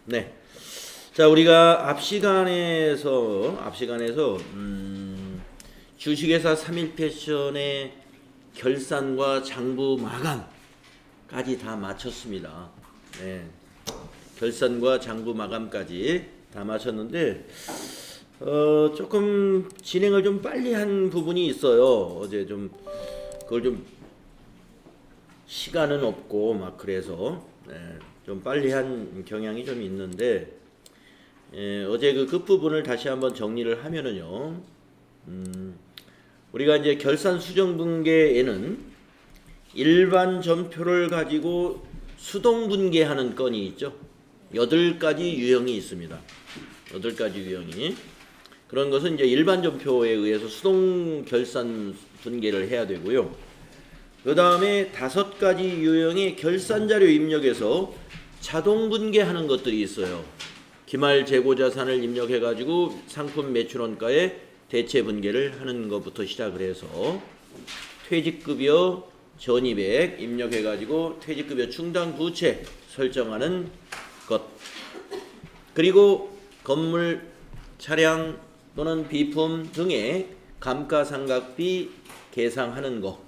네. 자, 우리가 앞 시간에서 주식회사 3일 패션의 결산과 장부 마감까지 다 마쳤습니다. 네. 결산과 장부 마감까지 다 마쳤는데 조금 진행을 좀 빨리 한 부분이 있어요. 어제 좀 그걸 좀 시간은 없고 막 그래서 좀 빨리 한 경향이 좀 있는데 어제 그 끝부분을 다시 한번 정리를 하면은요. 우리가 이제 결산 수정 분계에는 일반 전표를 가지고 수동 분계하는 건이 있죠. 8가지 유형이 있습니다. 8가지 유형이. 그런 것은 이제 일반 전표에 의해서 수동 결산 분계를 해야 되고요. 그 다음에 5가지 유형의 결산자료 입력에서 자동 분계하는 것들이 있어요. 기말 재고 자산을 입력해 가지고 상품 매출원가에 대체 분계를 하는 것부터 시작을 해서 퇴직급여 전입액 입력해 가지고 퇴직급여 충당 부채 설정하는 것, 그리고 건물, 차량 또는 비품 등의 감가상각비 계상하는 것,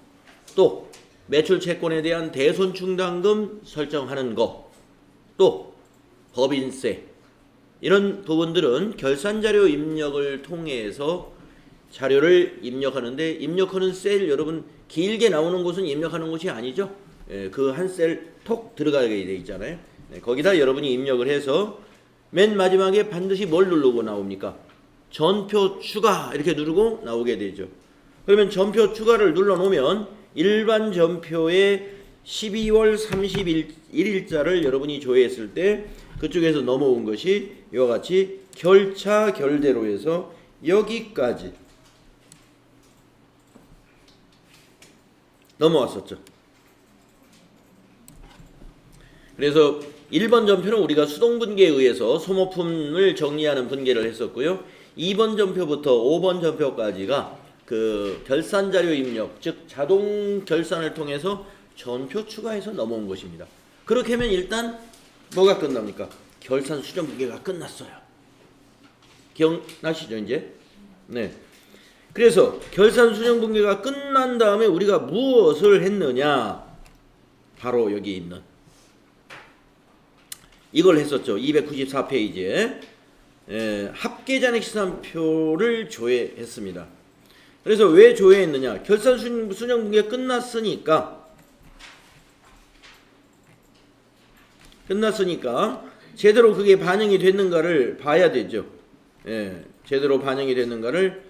또 매출 채권에 대한 대손 충당금 설정하는 것, 또 법인세, 이런 부분들은 결산자료 입력을 통해서 자료를 입력하는데, 입력하는 셀 여러분 길게 나오는 곳은 입력하는 곳이 아니죠. 그 한 셀 톡 들어가게 돼 있잖아요. 거기다 여러분이 입력을 해서 맨 마지막에 반드시 뭘 누르고 나옵니까? 전표 추가 이렇게 누르고 나오게 되죠. 그러면 전표 추가를 눌러 놓으면 일반 전표에 12월 31일자를 여러분이 조회했을 때 그쪽에서 넘어온 것이 이와 같이 결차 결대로 해서 여기까지 넘어왔었죠. 그래서 1번 전표는 우리가 수동 분계에 의해서 소모품을 정리하는 분계를 했었고요. 2번 전표부터 5번 전표까지가 그 결산자료 입력, 즉 자동 결산을 통해서 전표 추가해서 넘어온 것입니다. 그렇게 하면 일단 뭐가 끝납니까? 결산 수정 분계가 끝났어요. 기억나시죠 이제? 네. 그래서 결산 수정 분계가 끝난 다음에 우리가 무엇을 했느냐? 바로 여기 있는 이걸 했었죠. 294페이지에 합계잔액시산표를 조회했습니다. 그래서 왜 조회했느냐? 결산 수정 분계 끝났으니까 제대로 그게 반영이 됐는가를 봐야 되죠. 제대로 반영이 됐는가를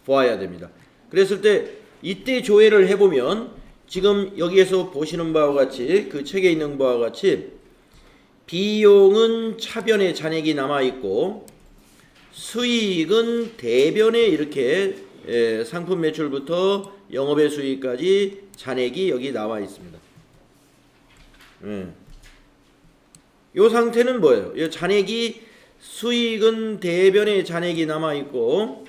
보아야 됩니다. 그랬을 때 이때 조회를 해보면 지금 여기에서 보시는 바와 같이 그 책에 있는 바와 같이 비용은 차변에 잔액이 남아있고 수익은 대변에 이렇게 상품 매출부터 영업의 수익까지 잔액이 여기 나와 있습니다. 이 상태는 뭐예요? 이 잔액이 수익은 대변에 잔액이 남아있고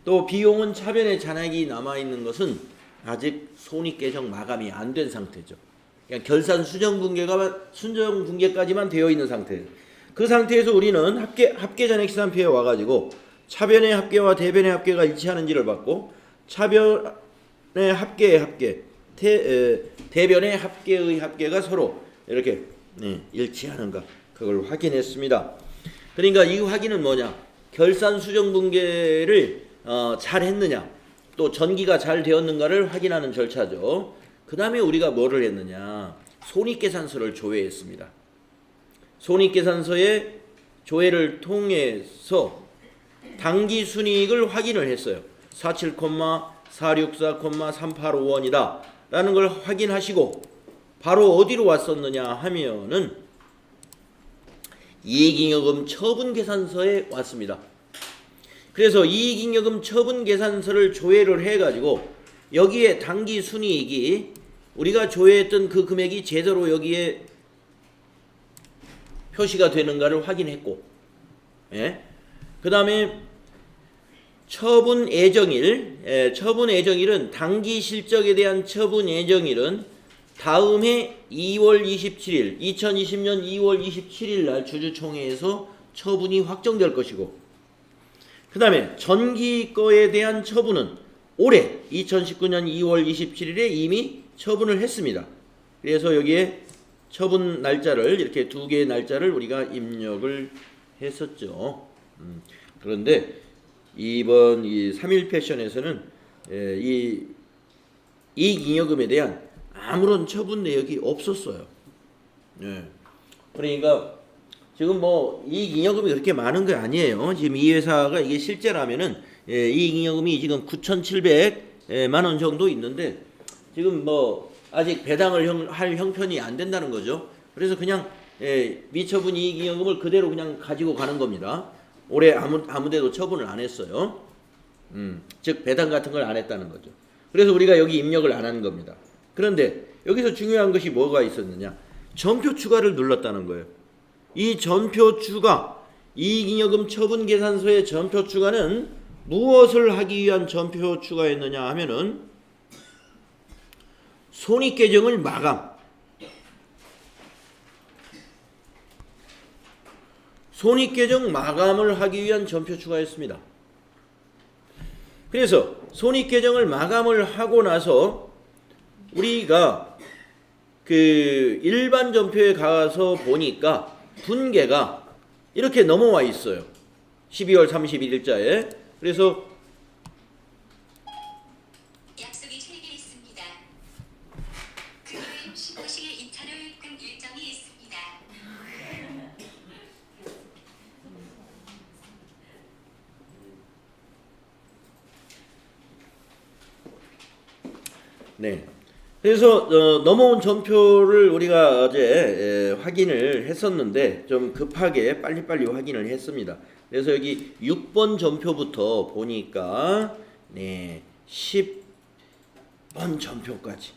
또 비용은 차변에 잔액이 남아있는 것은 아직 손익계정 마감이 안 된 상태죠. 그냥 결산 수정 분계까지만 되어 있는 상태예요. 그 상태에서 우리는 합계잔액시산표에 와가지고 차변의 합계와 대변의 합계가 일치하는지를 봤고 차변의 합계의 합계, 대변의 합계의 합계가 서로 이렇게 일치하는가 그걸 확인했습니다. 그러니까 이 확인은 뭐냐? 결산 수정 분계를 잘 했느냐, 또 전기가 잘 되었는가를 확인하는 절차죠. 그 다음에 우리가 뭐를 했느냐? 손익계산서를 조회했습니다. 손익계산서의 조회를 통해서 당기순이익을 확인을 했어요. 47,464,385원이다 라는 걸 확인하시고 바로 어디로 왔었느냐 하면은 이익잉여금 처분계산서에 왔습니다. 그래서 이익잉여금 처분계산서를 조회를 해가지고 여기에 당기순이익이 우리가 조회했던 그 금액이 제대로 여기에 표시가 되는가를 확인했고, 그 다음에 처분 예정일은 당기 실적에 대한 처분 예정일은 다음 해 2월 27일, 2020년 2월 27일 날 주주총회에서 처분이 확정될 것이고, 그 다음에 전기 거에 대한 처분은 올해 2019년 2월 27일에 이미 처분을 했습니다. 그래서 여기에 처분 날짜를 이렇게 두 개의 날짜를 우리가 입력을 했었죠. 그런데 이번 이 3일 패션에서는 이 이익잉여금에 대한 아무런 처분 내역이 없었어요. 그러니까 지금 뭐 이익잉여금이 그렇게 많은 게 아니에요. 지금 이 회사가 이게 실제라면은 이익잉여금이 지금 9,700만 원 정도 있는데 지금 뭐 아직 배당을 할 형편이 안 된다는 거죠. 그래서 그냥 미처분 이익잉여금을 그대로 그냥 가지고 가는 겁니다. 올해 아무데도 처분을 안 했어요. 즉 배당 같은 걸 안 했다는 거죠. 그래서 우리가 여기 입력을 안 하는 겁니다. 그런데 여기서 중요한 것이 뭐가 있었느냐? 전표 추가를 눌렀다는 거예요. 이 전표 추가, 이익잉여금 처분 계산서의 전표 추가는 무엇을 하기 위한 전표 추가였느냐 하면은 손익계정을 마감, 손익계정 마감을 하기 위한 전표 추가였습니다. 그래서 손익계정을 마감을 하고 나서 우리가 그 일반 전표에 가서 보니까 분계가 이렇게 넘어와 있어요. 12월 31일자에. 그래서 약속이 3개 있습니다. 금요일 15시 입찰을 금 일정이 있습니다. 네. 그래서 넘어온 전표를 우리가 어제 확인을 했었는데 좀 급하게 빨리빨리 확인을 했습니다. 그래서 여기 6번 전표부터 보니까 네, 10번 전표까지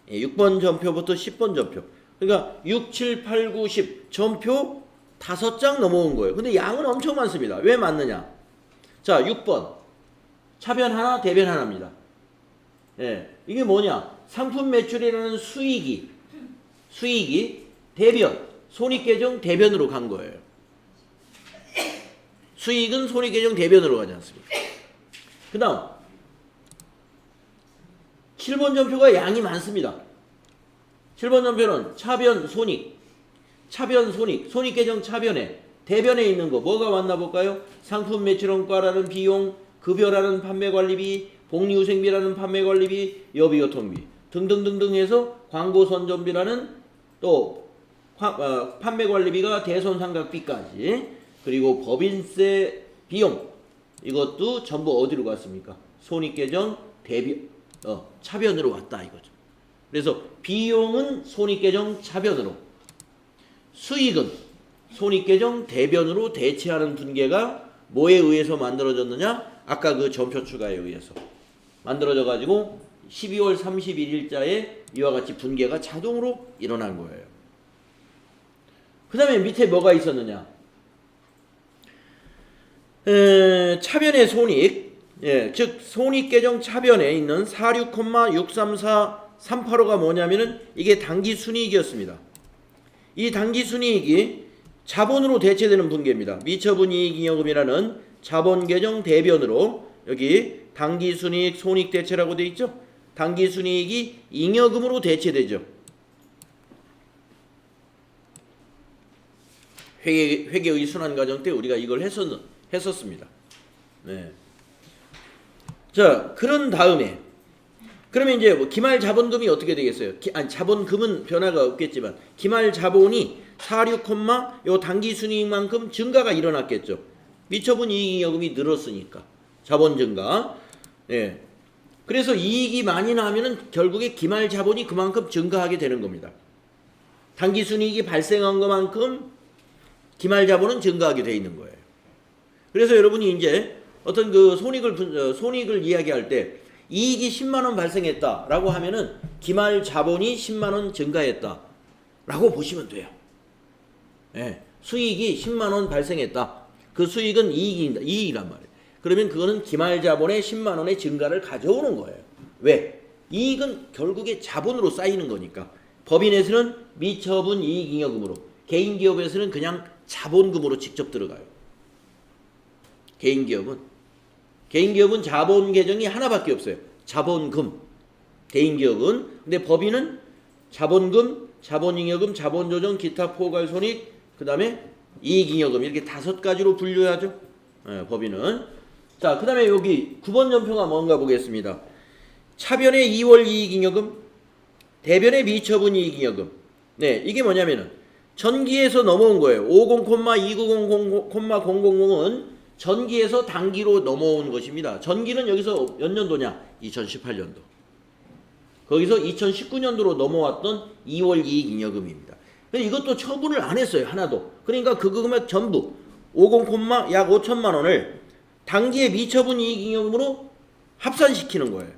6번 전표부터 10번 전표, 그러니까 6, 7, 8, 9, 10 전표 5장 넘어온 거예요. 근데 양은 엄청 많습니다. 왜 많느냐? 자, 6번 차변 하나, 대변 하나입니다. 이게 뭐냐? 상품 매출이라는 수익이 대변, 손익계정 대변으로 간 거예요. 수익은 손익계정 대변으로 가지 않습니까? 그 다음 7번 전표가 양이 많습니다. 7번 전표는 차변 손익, 손익계정 차변에 대변에 있는 거 뭐가 왔나 볼까요? 상품 매출원가라는 비용, 급여라는 판매관리비, 복리후생비라는 판매관리비, 여비교통비 등등등등 해서 광고선전비라는 또 판매관리비가 대손상각비까지, 그리고 법인세 비용 이것도 전부 어디로 갔습니까? 손익계정 대변 차변으로 왔다 이거죠. 그래서 비용은 손익계정 차변으로, 수익은 손익계정 대변으로 대체하는 분계가 뭐에 의해서 만들어졌느냐? 아까 그 전표 추가에 의해서 만들어져 가지고 12월 31일자에 이와 같이 분계가 자동으로 일어난 거예요. 그 다음에 밑에 뭐가 있었느냐? 차변의 손익, 즉 손익계정 차변에 있는 46,634385가 뭐냐면은 이게 당기순이익이었습니다. 이 당기순이익이 자본으로 대체되는 분계입니다. 미처분 이익잉여금이라는 자본계정 대변으로 여기 당기순이익 손익대체라고 되어 있죠. 당기순이익이 잉여금으로 대체되죠. 회계의 순환과정 때 우리가 이걸 했었습니다. 네. 자, 그런 다음에 그러면 이제 뭐 기말 자본금이 어떻게 되겠어요? 자본금은 변화가 없겠지만 기말 자본이 46, 요 당기순이익만큼 증가가 일어났겠죠. 미처분 이익잉여금이 늘었으니까 자본 증가. 그래서 이익이 많이 나면은 결국에 기말 자본이 그만큼 증가하게 되는 겁니다. 당기순이익이 발생한 것만큼 기말 자본은 증가하게 돼 있는 거예요. 그래서 여러분이 이제 어떤 그 손익을 이야기할 때 이익이 10만 원 발생했다라고 하면은 기말 자본이 10만 원 증가했다라고 보시면 돼요. 수익이 10만 원 발생했다. 그 수익은 이익이란 말이에요. 그러면 그거는 기말 자본의 10만 원의 증가를 가져오는 거예요. 왜? 이익은 결국에 자본으로 쌓이는 거니까. 법인에서는 미처분 이익잉여금으로, 개인기업에서는 그냥 자본금으로 직접 들어가요. 개인기업은 자본 계정이 하나밖에 없어요. 자본금. 개인기업은. 근데 법인은 자본금, 자본잉여금, 자본조정, 기타 포괄손익, 그 다음에 이익잉여금 이렇게 5가지로 분류하죠. 법인은. 자, 그 다음에 여기 9번 전표가 뭔가 보겠습니다. 차변의 2월 이익잉여금, 대변의 미처분 이익잉여금. 네, 이게 뭐냐면은 전기에서 넘어온 거예요. 50,290,000은 전기에서 단기로 넘어온 것입니다. 전기는 여기서 몇 년도냐? 2018년도. 거기서 2019년도로 넘어왔던 2월 이익잉여금입니다. 근데 이것도 처분을 안 했어요. 하나도. 그러니까 그 금액 전부 약 5천만 원을 단기의 미처분 이익잉여금으로 합산시키는 거예요.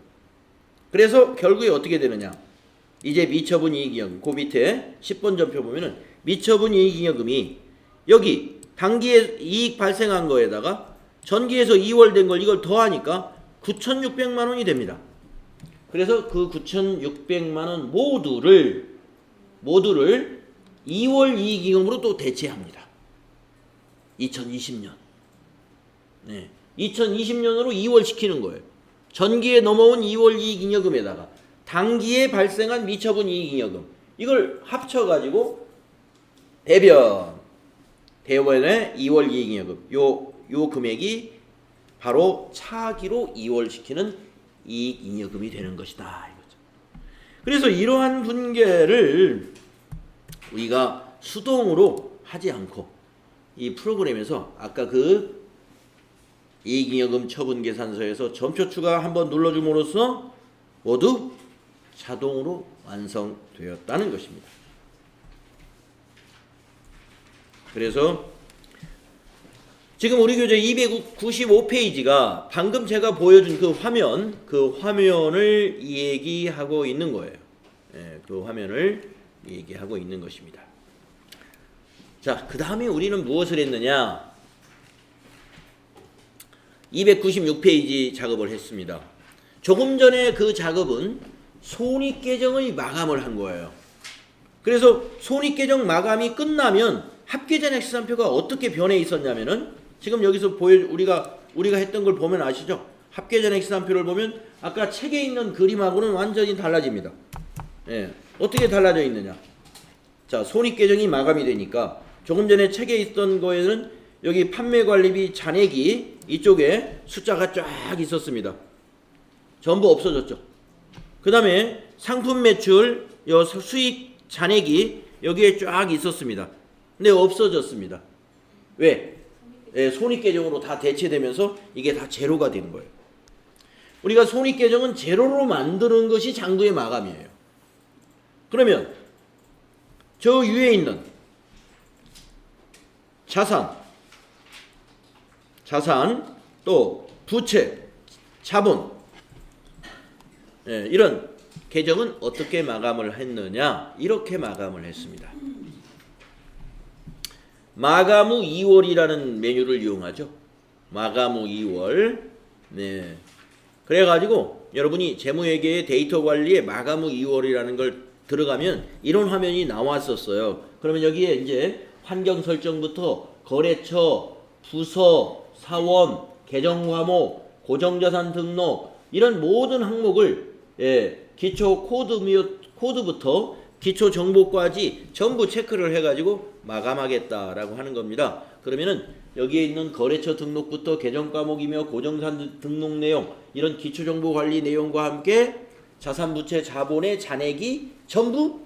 그래서 결국에 어떻게 되느냐? 이제 미처분 이익잉여금, 그 밑에 10번 전표 보면은 미처분 이익잉여금이 여기 단기에 이익 발생한 거에다가 전기에서 2월 된 걸 이걸 더하니까 9,600만 원이 됩니다. 그래서 그 9,600만 원 모두를 2월 이익잉여금으로 또 대체합니다. 2020년. 네. 2020년으로 2월 시키는 거예요. 전기에 넘어온 2월 이익잉여금에다가 단기에 발생한 미처분 이익잉여금 이걸 합쳐가지고 대변의 2월 이익잉여금 요 금액이 바로 차기로 2월 시키는 이익잉여금이 되는 것이다 이거죠. 그래서 이러한 분계를 우리가 수동으로 하지 않고 이 프로그램에서 아까 그 이익잉여금 처분계산서에서 점표 추가 한번 눌러줌으로써 모두 자동으로 완성되었다는 것입니다. 그래서 지금 우리 교재 295페이지가 방금 제가 보여준 그 화면을 얘기하고 있는 거예요. 그 화면을 얘기하고 있는 것입니다. 자, 그 다음에 우리는 무엇을 했느냐? 296페이지 작업을 했습니다. 조금 전에 그 작업은 손익계정의 마감을 한 거예요. 그래서 손익계정 마감이 끝나면 합계잔액시산표가 어떻게 변해 있었냐면은 지금 여기서 우리가 했던 걸 보면 아시죠? 합계잔액시산표를 보면 아까 책에 있는 그림하고는 완전히 달라집니다. 어떻게 달라져 있느냐? 자, 손익계정이 마감이 되니까 조금 전에 책에 있던 거에는 여기 판매관리비 잔액이 이쪽에 숫자가 쫙 있었습니다. 전부 없어졌죠. 그 다음에 상품 매출 수익 잔액이 여기에 쫙 있었습니다. 근데 없어졌습니다. 왜? 손익계정으로 다 대체되면서 이게 다 제로가 되는 거예요. 우리가 손익계정은 제로로 만드는 것이 장부의 마감이에요. 그러면 저 위에 있는 자산 또 부채, 자본 이런 계정은 어떻게 마감을 했느냐? 이렇게 마감을 했습니다. 마감 후 2월이라는 메뉴를 이용하죠. 마감 후 2월. 네. 그래가지고 여러분이 재무회계의 데이터 관리에 마감 후 2월이라는 걸 들어가면 이런 화면이 나왔었어요. 그러면 여기에 이제 환경 설정부터 거래처, 부서, 사원, 계정 과목, 고정자산 등록 이런 모든 항목을 기초 코드부터 기초 정보까지 전부 체크를 해가지고 마감하겠다라고 하는 겁니다. 그러면은 여기에 있는 거래처 등록부터 계정 과목이며 고정자산 등록 내용 이런 기초 정보 관리 내용과 함께 자산 부채 자본의 잔액이 전부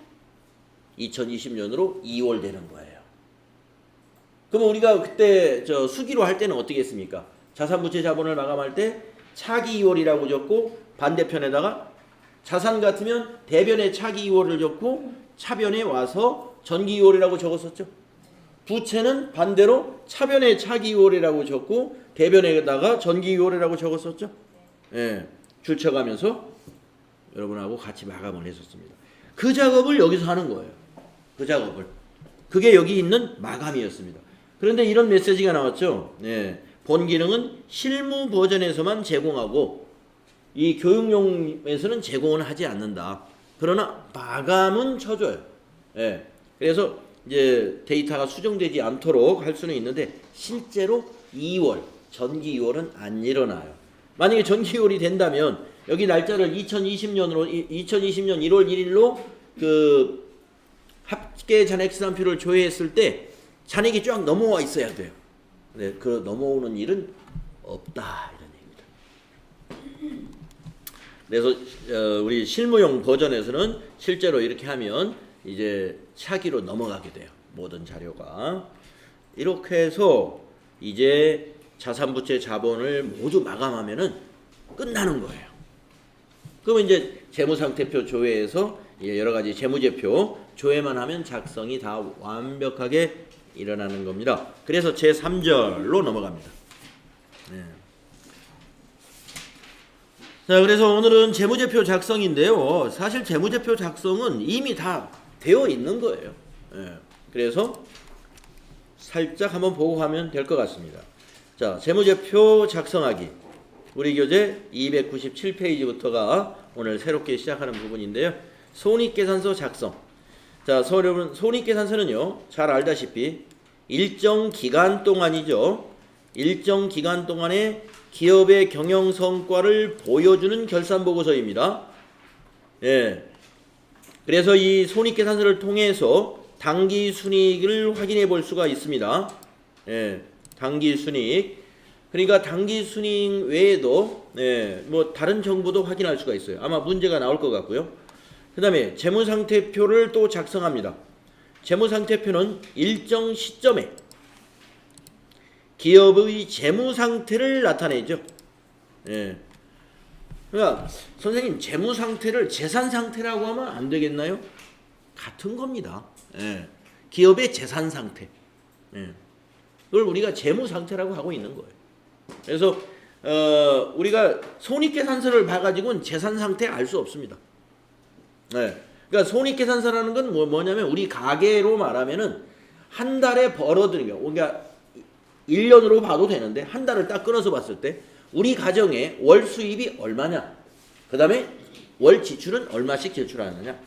2020년으로 2월 되는 거예요. 그럼 우리가 그때 수기로 할 때는 어떻게 했습니까? 자산 부채 자본을 마감할 때 차기 2월이라고 적고 반대편에다가 자산 같으면 대변에 차기 2월을 적고 차변에 와서 전기 2월이라고 적었었죠. 부채는 반대로 차변에 차기 2월이라고 적고 대변에다가 전기 2월이라고 적었었죠. 줄쳐가면서 여러분하고 같이 마감을 했었습니다. 그 작업을 여기서 하는 거예요. 그 작업을. 그게 여기 있는 마감이었습니다. 그런데 이런 메시지가 나왔죠. 본 기능은 실무 버전에서만 제공하고 이 교육용에서는 제공을 하지 않는다. 그러나 마감은 쳐줘요. 예. 그래서 이제 데이터가 수정되지 않도록 할 수는 있는데 실제로 2월 전기 2월은 안 일어나요. 만약에 전기 2월이 된다면 여기 날짜를 2020년 1월 1일로 그 합계 잔액 시산표를 조회했을 때 잔액이 쫙 넘어와 있어야 돼요. 네, 그 넘어오는 일은 없다 이런 얘기입니다. 그래서 우리 실무용 버전에서는 실제로 이렇게 하면 이제 차기로 넘어가게 돼요. 모든 자료가. 이렇게 해서 이제 자산부채 자본을 모두 마감하면은 끝나는 거예요. 그러면 이제 재무상태표 조회에서 여러 가지 재무제표 조회만 하면 작성이 다 완벽하게 일어나는 겁니다. 그래서 제3절로 넘어갑니다. 네. 자, 그래서 오늘은 재무제표 작성인데요. 사실 재무제표 작성은 이미 다 되어 있는 거예요. 네. 그래서 살짝 한번 보고 가면 될 것 같습니다. 자, 재무제표 작성하기. 우리 교재 297페이지부터가 오늘 새롭게 시작하는 부분인데요. 손익계산서 작성. 자, 여러분 손익계산서는요. 잘 알다시피 일정 기간 동안이죠. 일정 기간 동안에 기업의 경영 성과를 보여주는 결산보고서입니다. 예. 그래서 이 손익계산서를 통해서 당기순이익을 확인해 볼 수가 있습니다. 예. 당기순이익. 그러니까 당기순이익 외에도 뭐 다른 정보도 확인할 수가 있어요. 아마 문제가 나올 것 같고요. 그 다음에 재무상태표를 또 작성합니다. 재무상태표는 일정 시점에 기업의 재무상태를 나타내죠. 예. 그러니까 선생님 재무상태를 재산상태라고 하면 안 되겠나요? 같은 겁니다. 예. 기업의 재산상태. 예. 그걸 우리가 재무상태라고 하고 있는 거예요. 그래서 우리가 손익계산서를 봐가지고는 재산상태 알 수 없습니다. 네. 그러니까 손익계산서라는 건 뭐냐면 우리 가계로 말하면은 한 달에 벌어들인 거, 그러니까 1년으로 봐도 되는데 한 달을 딱 끊어서 봤을 때 우리 가정의 월 수입이 얼마냐, 그 다음에 월 지출은 얼마씩 제출하느냐.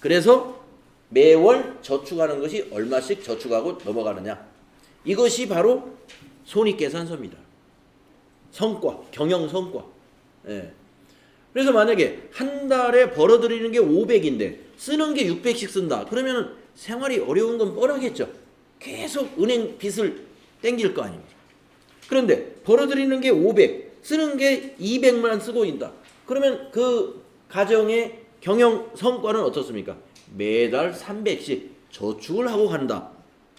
그래서 매월 저축하는 것이 얼마씩 저축하고 넘어가느냐. 이것이 바로 손익계산서입니다. 성과, 경영 성과. 예. 그래서 만약에 한 달에 벌어들이는 게 500인데 쓰는 게 600씩 쓴다. 그러면 생활이 어려운 건 뻔하겠죠. 계속 은행 빚을 땡길 거 아닙니까? 그런데 벌어들이는 게 500, 쓰는 게 200만 쓰고 있다. 그러면 그 가정의 경영 성과는 어떻습니까? 매달 300씩 저축을 하고 간다.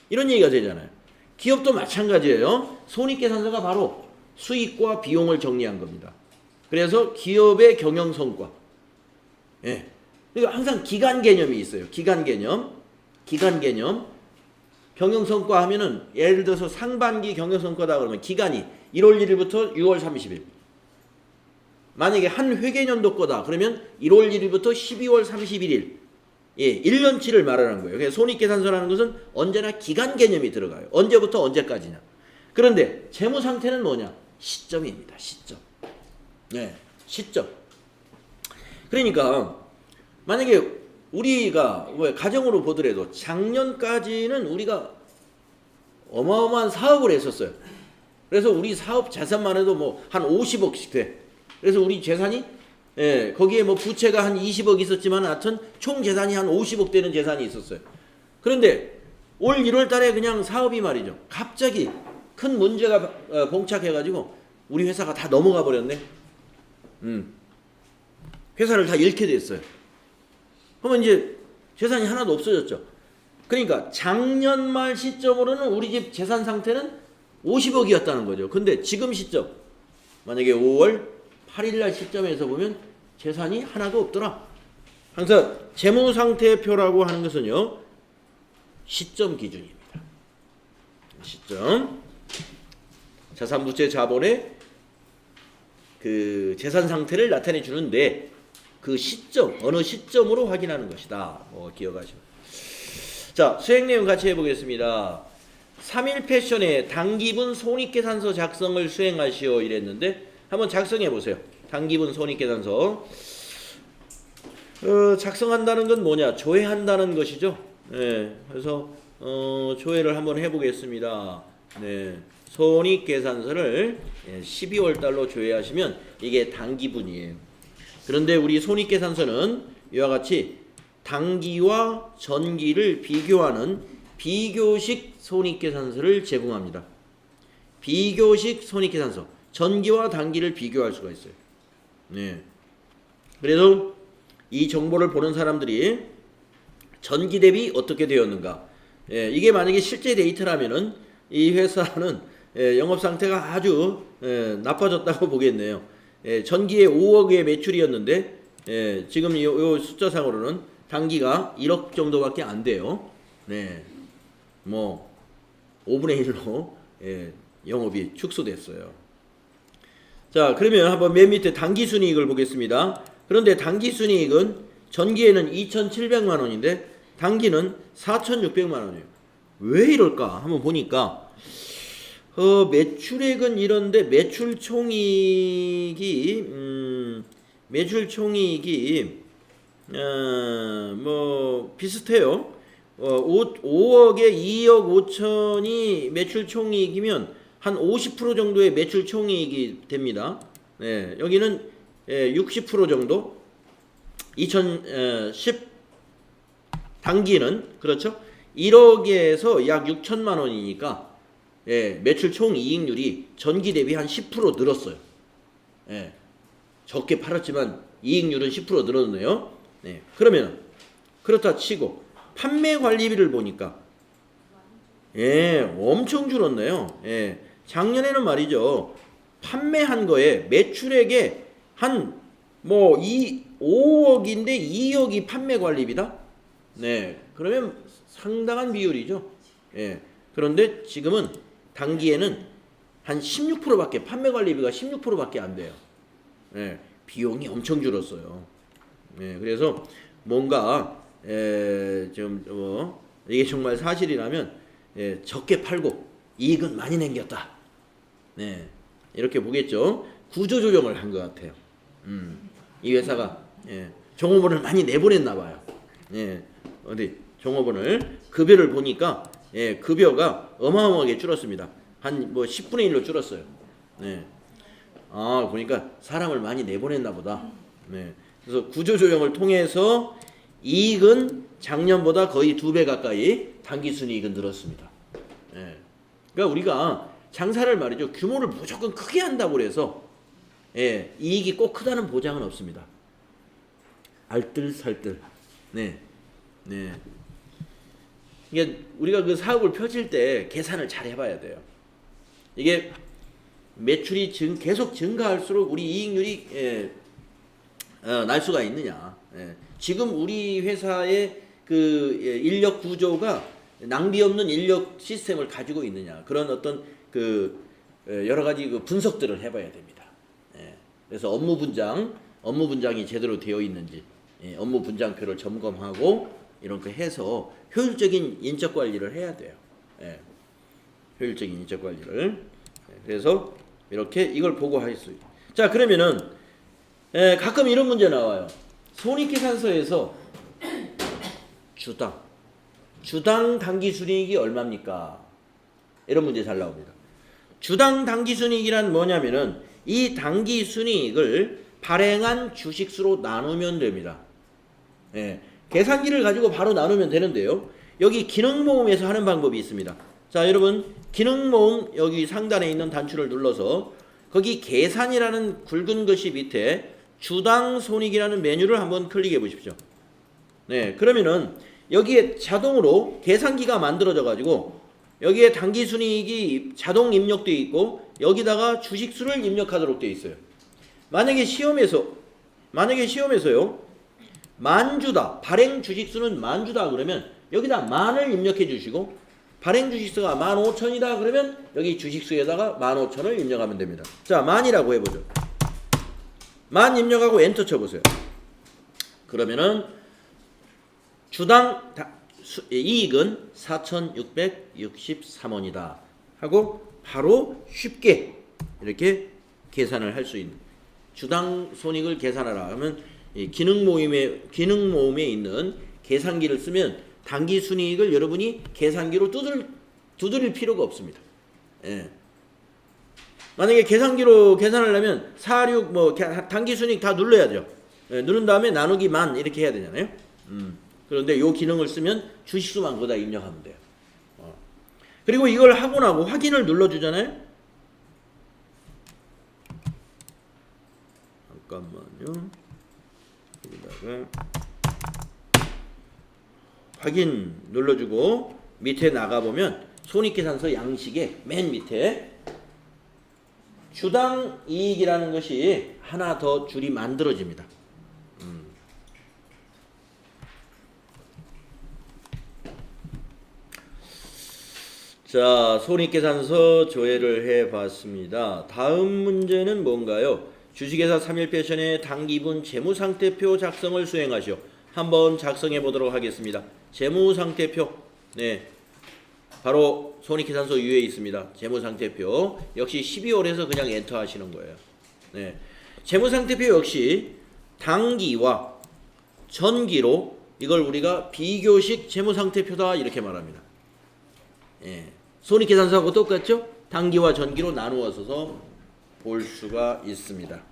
이런 얘기가 되잖아요. 기업도 마찬가지예요. 손익계산서가 바로 수익과 비용을 정리한 겁니다. 그래서 기업의 경영 성과. 예. 그러니까 항상 기간 개념이 있어요. 기간 개념. 경영 성과 하면은 예를 들어서 상반기 경영 성과다 그러면 기간이 1월 1일부터 6월 30일. 만약에 한 회계년도 거다 그러면 1월 1일부터 12월 31일. 예, 1년치를 말하는 거예요. 그래서 손익계산서라는 것은 언제나 기간 개념이 들어가요. 언제부터 언제까지냐. 그런데 재무 상태는 뭐냐? 시점입니다. 시점. 네, 시점. 그러니까 만약에 우리가 가정으로 보더라도 작년까지는 우리가 어마어마한 사업을 했었어요. 그래서 우리 사업 자산만 해도 뭐 한 50억씩 돼. 그래서 우리 재산이 거기에 뭐 부채가 한 20억 있었지만 하여튼 총 재산이 한 50억 되는 재산이 있었어요. 그런데 올 1월 달에 그냥 사업이 말이죠. 갑자기 큰 문제가 봉착해가지고 우리 회사가 다 넘어가 버렸네. 회사를 다 잃게 됐어요. 그러면 이제 재산이 하나도 없어졌죠. 그러니까 작년 말 시점으로는 우리 집 재산 상태는 50억이었다는 거죠. 근데 지금 시점, 만약에 5월 8일 날 시점에서 보면 재산이 하나도 없더라. 항상 재무상태표라고 하는 것은요, 시점 기준입니다. 시점. 자산부채 자본의 그 재산 상태를 나타내 주는데 그 시점, 어느 시점으로 확인하는 것이다. 기억하시고. 자, 수행 내용 같이 해보겠습니다. 3일 패션의 단기분 손익계산서 작성을 수행하시오 이랬는데 한번 작성해 보세요. 단기분 손익계산서. 작성한다는 건 뭐냐? 조회한다는 것이죠. 네, 그래서 조회를 한번 해보겠습니다. 네, 손익계산서를 12월 달로 조회하시면 이게 당기분이에요. 그런데 우리 손익계산서는 이와 같이 당기와 전기를 비교하는 비교식 손익계산서를 제공합니다. 비교식 손익계산서, 전기와 당기를 비교할 수가 있어요. 네. 그래서 이 정보를 보는 사람들이 전기 대비 어떻게 되었는가, 이게 만약에 실제 데이터라면은 이 회사는 영업 상태가 아주 나빠졌다고 보겠네요. 전기에 5억의 매출이었는데 지금 요 숫자상으로는 당기가 1억 정도밖에 안 돼요. 네, 뭐 5분의 1로 영업이 축소됐어요. 자, 그러면 한번 맨 밑에 당기순이익을 보겠습니다. 그런데 당기순이익은 전기에는 2,700만 원인데 당기는 4,600만 원이에요. 왜 이럴까? 한번 보니까 매출액은 이런데 매출 총이익이 뭐 비슷해요. 5억에 2억 5천이 매출 총이익이면 한 50% 정도의 매출 총이익이 됩니다. 네, 여기는 60% 정도. 2010 당기는 그렇죠? 1억에서 약 6천만 원이니까 매출 총이익률이 전기 대비 한 10% 늘었어요. 적게 팔았지만 이익률은 10% 늘었네요. 네, 그러면 그렇다 치고 판매 관리비를 보니까 엄청 줄었네요. 작년에는 말이죠, 판매한 거에 매출액에 한 뭐 5억인데 2억이 판매 관리비다. 네, 그러면 상당한 비율이죠. 그런데 지금은 당기에는 한 16%밖에 판매 관리비가 16%밖에 안 돼요. 비용이 엄청 줄었어요. 그래서 뭔가 좀 이게 정말 사실이라면 적게 팔고 이익은 많이 남겼다. 이렇게 보겠죠. 구조조정을 한 것 같아요. 이 회사가 종업원을 많이 내보냈나 봐요. 어디 종업원을 급여를 보니까 급여가 어마어마하게 줄었습니다. 한 뭐 10분의 1로 줄었어요. 보니까 사람을 많이 내보냈나 보다. 그래서 구조조정을 통해서 이익은 작년보다 거의 2배 가까이 당기순이익은 늘었습니다. 그러니까 우리가 장사를 말이죠, 규모를 무조건 크게 한다고 해서 이익이 꼭 크다는 보장은 없습니다. 알뜰살뜰. 이게 우리가 그 사업을 펼칠 때 계산을 잘 해봐야 돼요. 이게 매출이 계속 증가할수록 우리 이익률이 날 수가 있느냐. 지금 우리 회사의 그 인력 구조가 낭비 없는 인력 시스템을 가지고 있느냐, 그런 어떤 그 여러 가지 그 분석들을 해봐야 됩니다. 그래서 업무 분장이 제대로 되어 있는지, 업무 분장표를 점검하고 이런 거 해서 효율적인 인적 관리를 해야 돼요. 효율적인 인적 관리를. 그래서 이렇게 이걸 보고 할 수 있어요. 자, 그러면은 가끔 이런 문제 나와요. 손익계산서에서 주당 당기순이익이 얼마입니까? 이런 문제 잘 나옵니다. 주당 당기순이익이란 뭐냐면은 이 당기순이익을 발행한 주식수로 나누면 됩니다. 계산기를 가지고 바로 나누면 되는데요. 여기 기능모음에서 하는 방법이 있습니다. 자, 여러분, 기능모음 여기 상단에 있는 단추를 눌러서 거기 계산이라는 굵은 글씨 밑에 주당 손익이라는 메뉴를 한번 클릭해 보십시오. 그러면은 여기에 자동으로 계산기가 만들어져 가지고 여기에 당기순이익이 자동 입력되어 있고 여기다가 주식수를 입력하도록 되어 있어요. 만약에 시험에서요, 만주다, 발행 주식수는 만주다 그러면 여기다 만을 입력해 주시고, 발행 주식수가 15,000이다 그러면 여기 주식수에다가 15,000을 입력하면 됩니다. 자, 만이라고 해보죠. 만 입력하고 엔터 쳐보세요. 그러면은 주당 이익은 4,663원이다 하고 바로 쉽게 이렇게 계산을 할 수 있는, 주당 손익을 계산하라 하면 이 기능 모음에 있는 계산기를 쓰면 당기 순이익을 여러분이 계산기로 두드릴 필요가 없습니다. 예. 만약에 계산기로 계산하려면 4, 6 뭐 당기 순이익 다 눌러야죠. 예, 누른 다음에 나누기 만 이렇게 해야 되잖아요. 그런데 요 기능을 쓰면 주식수만 거기다 입력하면 돼요. 그리고 이걸 하고 나고 확인을 눌러주잖아요. 잠깐만요. 여기다가 확인 눌러주고 밑에 나가보면 손익계산서 양식의 맨 밑에 주당 이익이라는 것이 하나 더 줄이 만들어집니다. 자, 손익계산서 조회를 해봤습니다. 다음 문제는 뭔가요? 주식회사 3일 패션의 당기분 재무상태표 작성을 수행하시오. 한번 작성해 보도록 하겠습니다. 재무상태표. 네. 바로 손익계산서 위에 있습니다. 재무상태표. 역시 12월에서 그냥 엔터 하시는 거예요. 네. 재무상태표 역시 당기와 전기로 이걸 우리가 비교식 재무상태표다 이렇게 말합니다. 예. 손익계산서하고 똑같죠? 당기와 전기로 나누어서 볼 수가 있습니다.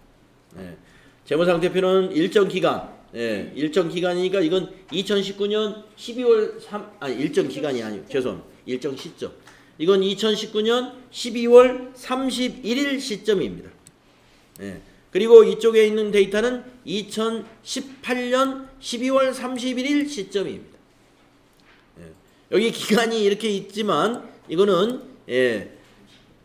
예. 재무상태표는 일정 기간, 예. 일정 기간이니까 이건 2019년 12월 3, 아니 일정 기간이 아니고 죄송합니다. 일정 시점. 이건 2019년 12월 31일 시점입니다. 예. 그리고 이쪽에 있는 데이터는 2018년 12월 31일 시점입니다. 예. 여기 기간이 이렇게 있지만 이거는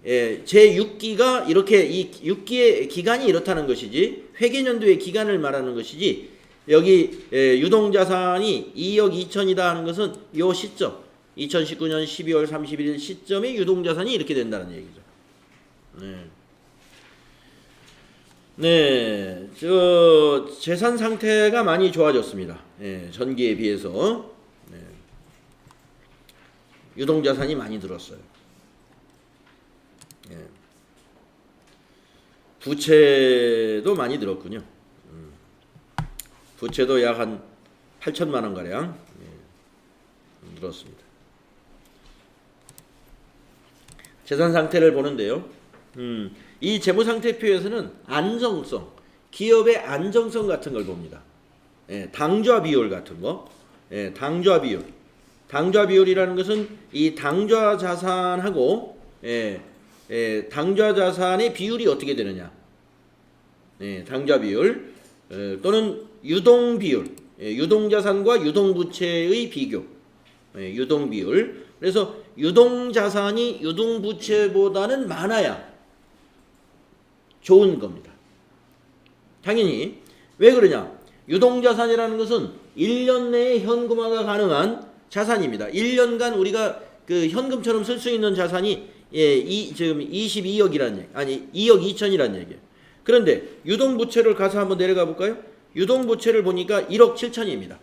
제6기가 이렇게 이 6기의 기간이 이렇다는 것이지 회계연도의 기간을 말하는 것이지 여기 유동자산이 2억 2천이다 하는 것은 이 시점 2019년 12월 31일 시점에 유동자산이 이렇게 된다는 얘기죠. 네, 저 재산 상태가 많이 좋아졌습니다. 전기에 비해서. 유동자산이 많이 늘었어요. 예. 부채도 많이 늘었군요. 부채도 약 한 8천만 원 가량 늘었습니다. 재산 상태를 보는데요. 이 재무 상태표에서는 안정성, 기업의 안정성 같은 걸 봅니다. 예, 당좌 비율 같은 거. 예, 당좌 비율. 당좌 비율이라는 것은 이 당좌 자산하고 당좌 자산의 비율이 어떻게 되느냐. 당좌 비율 또는 유동 비율, 유동 자산과 유동 부채의 비교. 유동 비율. 그래서 유동 자산이 유동 부채보다는 많아야 좋은 겁니다. 당연히 왜 그러냐? 유동 자산이라는 것은 1년 내에 현금화가 가능한 자산입니다. 1년간 우리가 그 현금처럼 쓸 수 있는 자산이 지금 22억이라는 얘기, 아니 2억 2천이라는 얘기예요. 그런데 유동부채를 가서 한번 내려가 볼까요? 유동부채를 보니까 1억 7천입니다.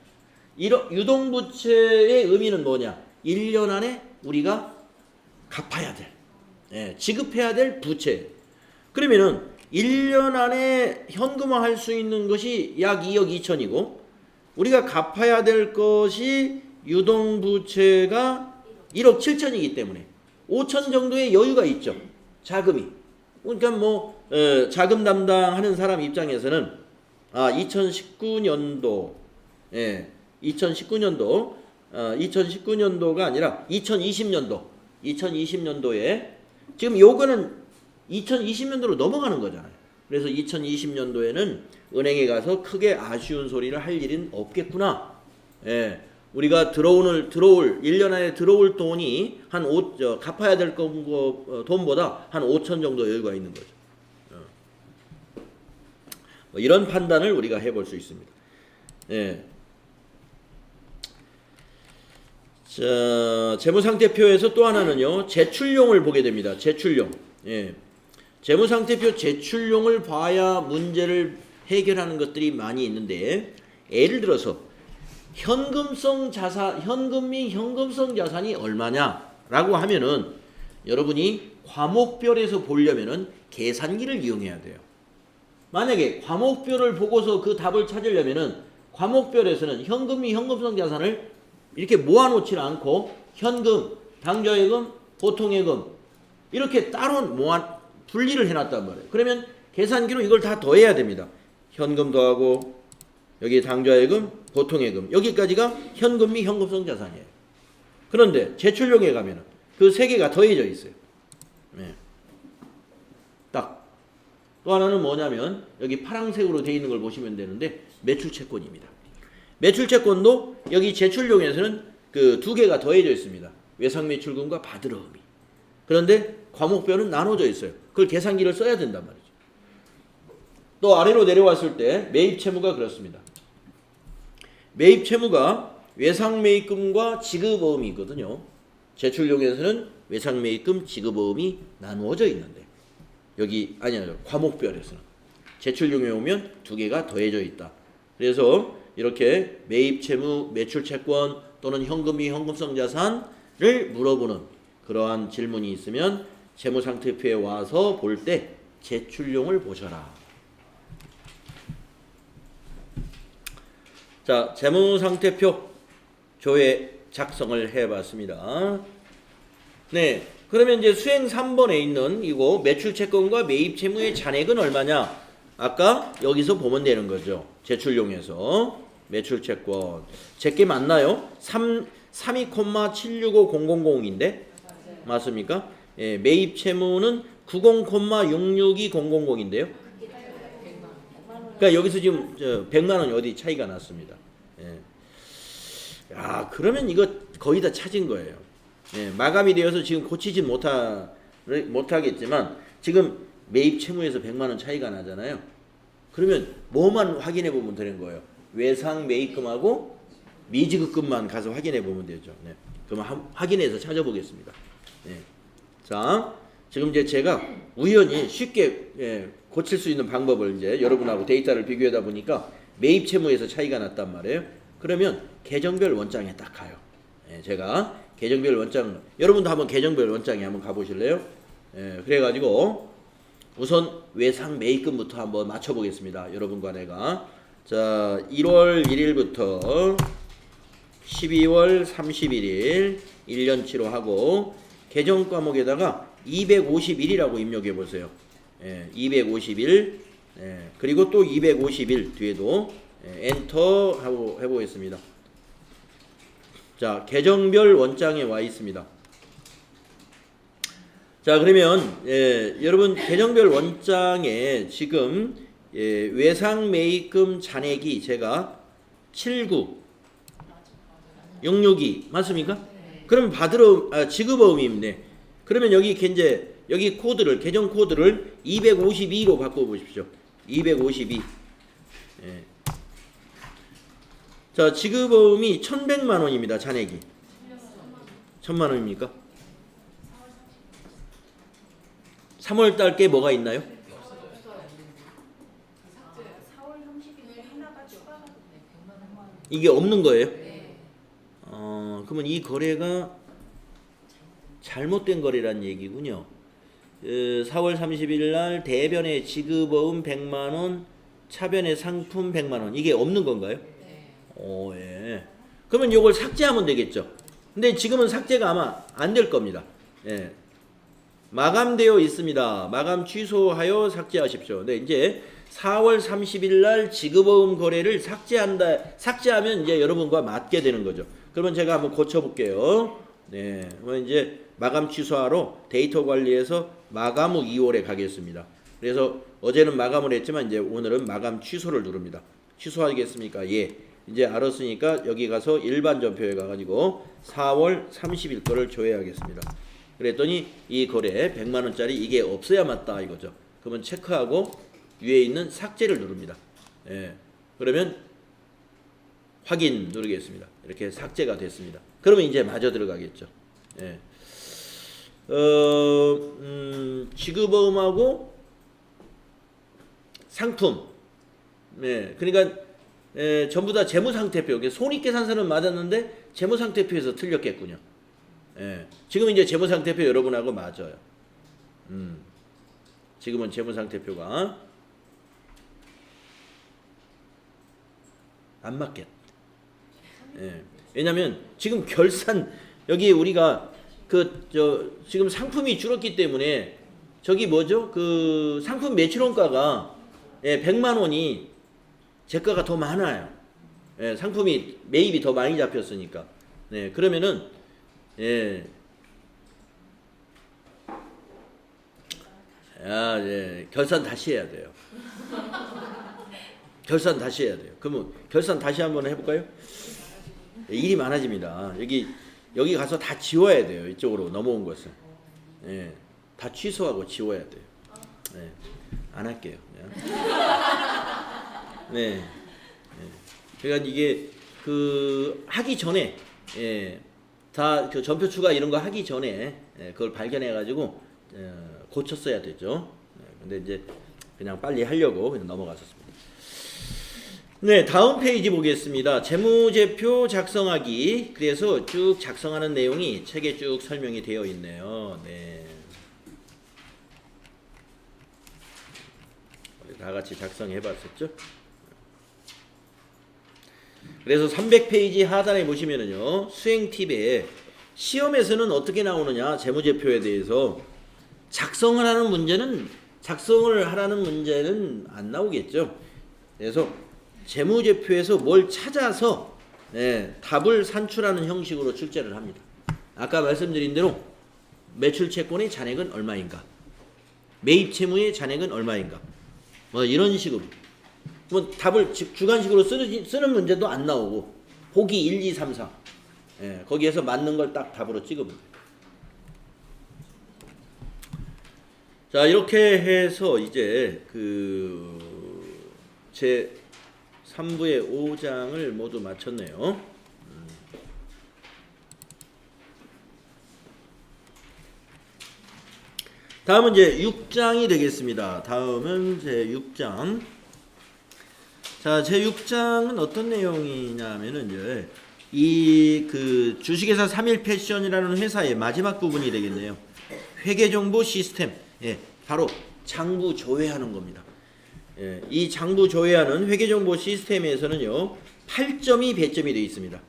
유동부채의 의미는 뭐냐? 1년 안에 우리가 갚아야 될, 지급해야 될 부채. 그러면은 1년 안에 현금화할 수 있는 것이 약 2억 2천이고 우리가 갚아야 될 것이 유동부채가 1억 7천이기 때문에 5천 정도의 여유가 있죠. 자금이. 그러니까 뭐 자금 담당하는 사람 입장에서는 2019년도 2019년도가 아니라 2020년도에 지금 요거는 2020년도로 넘어가는 거잖아요. 그래서 2020년도에는 은행에 가서 크게 아쉬운 소리를 할 일은 없겠구나. 우리가 들어올 1년 안에 들어올 돈이 갚아야 될 돈보다 한 5천 정도 여유가 있는 거죠. 뭐 이런 판단을 우리가 해볼 수 있습니다. 자, 재무상태표에서 또 하나는요, 제출용을 보게 됩니다. 제출용. 재무상태표 제출용을 봐야 문제를 해결하는 것들이 많이 있는데, 예를 들어서 현금성 자산, 현금 및 현금성 자산이 얼마냐라고 하면은 여러분이 과목별에서 보려면은 계산기를 이용해야 돼요. 만약에 과목별을 보고서 그 답을 찾으려면은 과목별에서는 현금이 현금성 자산을 이렇게 모아놓지 않고 현금, 당좌예금, 보통예금 이렇게 따로 분리를 해놨단 말이에요. 그러면 계산기로 이걸 다 더해야 됩니다. 현금 더하고 여기 당좌예금, 보통예금 여기까지가 현금이 현금성 자산이에요. 그런데 제출용에 가면은 그 세 개가 더해져 있어요. 네. 딱. 또 하나는 뭐냐면 여기 파란색으로 되어 있는 걸 보시면 되는데 매출채권입니다. 매출채권도 여기 제출용에서는 그 두 개가 더해져 있습니다. 외상매출금과 받을 의미. 그런데 과목별은 나눠져 있어요. 그걸 계산기를 써야 된단 말이죠. 또 아래로 내려왔을 때 매입채무가 그렇습니다. 매입채무가 외상매입금과 지급어음이 있거든요. 제출용에서는 외상매입금, 지급어음이 나누어져 있는데 여기 아니요 과목별에서는 제출용에 오면 두 개가 더해져 있다. 그래서 이렇게 매입채무, 매출채권 또는 현금이 현금성 자산을 물어보는 그러한 질문이 있으면 재무상태표에 와서 볼 때 제출용을 보셔라. 자, 재무상태표 조회 작성을 해봤습니다. 네, 그러면 이제 수행 3번에 있는 이거 매출채권과 매입채무의 잔액은 얼마냐? 아까 여기서 보면 되는 거죠. 제출용에서 매출채권 제게 맞나요? 32,765000인데 맞습니까? 예, 매입채무는 90,662000인데요. 그러니까 여기서 지금 100만 원이 어디 차이가 났습니다. 예. 야, 그러면 이거 거의 다 찾은 거예요. 예, 마감이 되어서 지금 고치진 못하겠지만 지금 매입 채무에서 100만 원 차이가 나잖아요. 그러면 뭐만 확인해 보면 되는 거예요. 외상 매입금하고 미지급금만 가서 확인해 보면 되죠. 네. 그럼 확인해서 찾아보겠습니다. 네. 자, 지금 이제 제가 우연히 쉽게 고칠 수 있는 방법을 이제 여러분하고 데이터를 비교하다 보니까 매입 채무에서 차이가 났단 말이에요. 그러면 계정별 원장에 딱 가요. 예, 제가 계정별 원장, 여러분도 한번 계정별 원장에 한번 가보실래요? 예, 그래가지고 우선 외상 매입금부터 한번 맞춰보겠습니다. 여러분과 내가. 자, 1월 1일부터 12월 31일 1년치로 하고 계정 과목에다가 251이라고 입력해 보세요. 예, 251. 예, 그리고 또 251 뒤에도 엔터 하고 해보겠습니다. 자, 계정별 원장에 와 있습니다. 자, 그러면 여러분 계정별 원장에 지금 외상 매입금 잔액이 제가 79662 맞습니까? 그러면 지급어음인데 그러면 여기 이제 여기 코드를 계정 코드를 252로 바꿔 보십시오. 252. 예. 자, 지급어음이 1100만 원입니다. 잔액이. 1000만 원입니까? 3월 달 게 뭐가 있나요? 4월 30일에 하나가 추가가 이게 없는 거예요? 그러면 이 거래가 잘못된 거래란 얘기군요. 4월 30일 날 대변에 지급어음 100만 원, 차변에 상품 100만 원. 이게 없는 건가요? 예. 그러면 이걸 삭제하면 되겠죠. 근데 지금은 삭제가 아마 안 될 겁니다. 예. 마감되어 있습니다. 마감 취소하여 삭제하십시오. 네, 이제 4월 30일 날 지급어음 거래를 삭제하면 이제 여러분과 맞게 되는 거죠. 그러면 제가 한번 고쳐볼게요. 네, 그러면 이제 마감 취소하러 데이터 관리에서 마감 후 2월에 가겠습니다. 그래서 어제는 마감을 했지만 이제 오늘은 마감 취소를 누릅니다. 취소하겠습니까? 예. 이제 알았으니까 여기 가서 일반 전표에 가가지고 4월 30일 거를 조회하겠습니다. 그랬더니 이 거래 100만 원짜리 이게 없어야 맞다 이거죠. 그러면 체크하고 위에 있는 삭제를 누릅니다. 예. 그러면 확인 누르겠습니다. 이렇게 삭제가 됐습니다. 그러면 이제 마저 들어가겠죠. 예. 지급어음하고 상품. 네. 그러니까 전부 다 재무상태표. 손익계산서는 맞았는데 재무상태표에서 틀렸겠군요. 예. 지금 이제 재무상태표 여러분하고 맞아요. 지금은 재무상태표가 안 맞겠. 예. 왜냐면 지금 결산 여기 우리가 지금 상품이 줄었기 때문에 저기 뭐죠? 그 상품 매출원가가 100만 원이 제가가 더 많아요. 예, 상품이 매입이 더 많이 잡혔으니까. 네, 그러면은 결산 다시 해야 돼요. 결산 다시 해야 돼요. 그러면 결산 다시 한번 해볼까요? 일이 많아집니다. 여기 가서 다 지워야 돼요. 이쪽으로 넘어온 것을. 다 취소하고 지워야 돼요. 안 할게요. 네. 그러니까 이게 하기 전에 다 그 전표 추가 이런 거 하기 전에 그걸 발견해 가지고 고쳤어야 되죠. 근데 이제 그냥 빨리 하려고 그냥 넘어갔었습니다. 네, 다음 페이지 보겠습니다. 재무제표 작성하기. 그래서 쭉 작성하는 내용이 책에 쭉 설명이 되어 있네요. 네. 우리 다 같이 작성해 봤었죠? 그래서 300페이지 하단에 보시면은요, 수행 팁에 시험에서는 어떻게 나오느냐, 재무제표에 대해서 작성을 하라는 문제는 안 나오겠죠. 그래서 재무제표에서 뭘 찾아서 답을 산출하는 형식으로 출제를 합니다. 아까 말씀드린 대로 매출채권의 잔액은 얼마인가, 매입채무의 잔액은 얼마인가, 뭐 이런 식으로. 뭐 답을 주관식으로 쓰는 문제도 안 나오고 보기 1, 2, 3, 4 거기에서 맞는 걸 딱 답으로 찍으면 돼요. 자, 이렇게 해서 이제 제 3부의 5장을 모두 마쳤네요. 다음은 이제 6장이 되겠습니다. 다음은 제 6장. 자, 제 6장은 어떤 내용이냐면은 이제 주식회사 3일 패션이라는 회사의 마지막 부분이 되겠네요. 회계정보 시스템. 바로 장부 조회하는 겁니다. 이 장부 조회하는 회계정보 시스템에서는요, 8점이 배점이 되어 있습니다.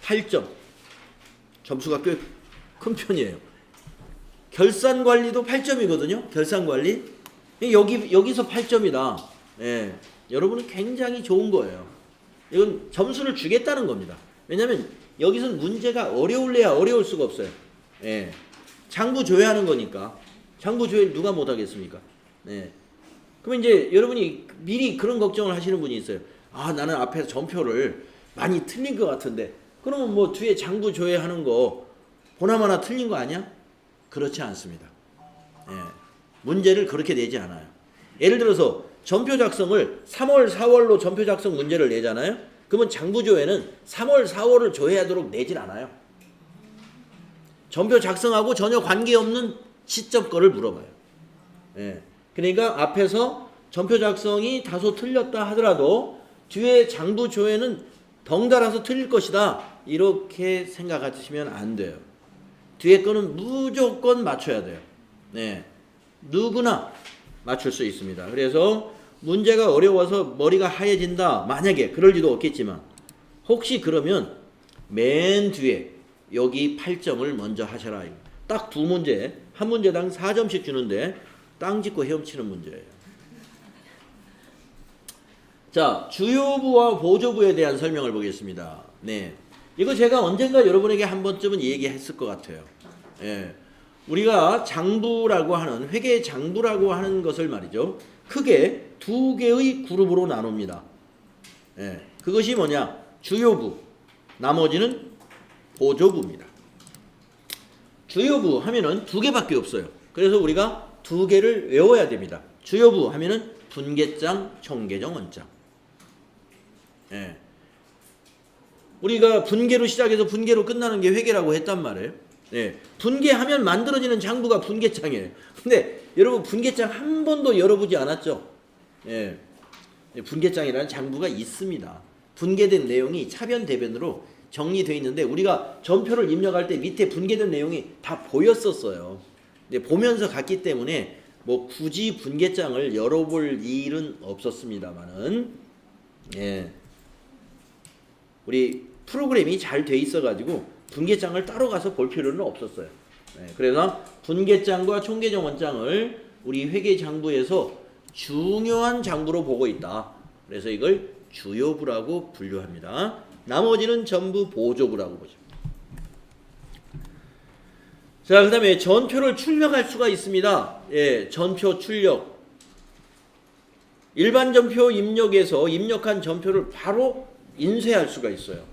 8점. 점수가 꽤 큰 편이에요. 결산관리도 8점이거든요. 결산관리. 여기서 8점이다. 여러분은 굉장히 좋은 거예요. 이건 점수를 주겠다는 겁니다. 왜냐하면 여기서는 문제가 어려울래야 어려울 수가 없어요. 장부 조회하는 거니까. 장부 조회를 누가 못하겠습니까? 그러면 이제 여러분이 미리 그런 걱정을 하시는 분이 있어요. 아, 나는 앞에서 점표를 많이 틀린 것 같은데, 그러면 뭐 뒤에 장부 조회하는 거 보나마나 틀린 거 아니야? 그렇지 않습니다. 문제를 그렇게 내지 않아요. 예를 들어서 전표 작성을 3월, 4월로 전표 작성 문제를 내잖아요. 그러면 장부 조회는 3월, 4월을 조회하도록 내질 않아요. 전표 작성하고 전혀 관계없는 시점 거를 물어봐요. 그러니까 앞에서 전표 작성이 다소 틀렸다 하더라도 뒤에 장부 조회는 덩달아서 틀릴 것이다, 이렇게 생각하시면 안 돼요. 뒤에 거는 무조건 맞춰야 돼요. 누구나 맞출 수 있습니다. 그래서 문제가 어려워서 머리가 하얘진다, 만약에 그럴 리도 없겠지만, 혹시 그러면 맨 뒤에 여기 8점을 먼저 하셔라. 딱 두 문제, 한 문제당 4점씩 주는데 땅 짚고 헤엄치는 문제예요. 자, 주요부와 보조부에 대한 설명을 보겠습니다. 이거 제가 언젠가 여러분에게 한 번쯤은 얘기했을 것 같아요. 우리가 장부라고 하는, 회계 장부라고 하는 것을 말이죠, 크게 두 개의 그룹으로 나눕니다. 그것이 뭐냐? 주요부, 나머지는 보조부입니다. 주요부 하면은 두 개밖에 없어요. 그래서 우리가 두 개를 외워야 됩니다. 주요부 하면은 분계장, 총계정, 원장. 우리가 분계로 시작해서 분계로 끝나는 게 회계라고 했단 말이에요. 분계하면 만들어지는 장부가 분계장이에요. 근데 여러분, 분계장 한 번도 열어보지 않았죠? 분계장이라는 장부가 있습니다. 분계된 내용이 차변 대변으로 정리되어 있는데, 우리가 전표를 입력할 때 밑에 분계된 내용이 다 보였었어요. 보면서 갔기 때문에 뭐 굳이 분계장을 열어볼 일은 없었습니다만은, 예. 우리 프로그램이 잘 돼 있어가지고 분계장을 따로 가서 볼 필요는 없었어요. 예. 그래서 분계장과 총계정 원장을 우리 회계장부에서 중요한 장부로 보고 있다. 그래서 이걸 주요부라고 분류합니다. 나머지는 전부 보조부라고 보죠. 자, 그 다음에 전표를 출력할 수가 있습니다. 예, 전표 출력. 일반 전표 입력에서 입력한 전표를 바로 인쇄할 수가 있어요.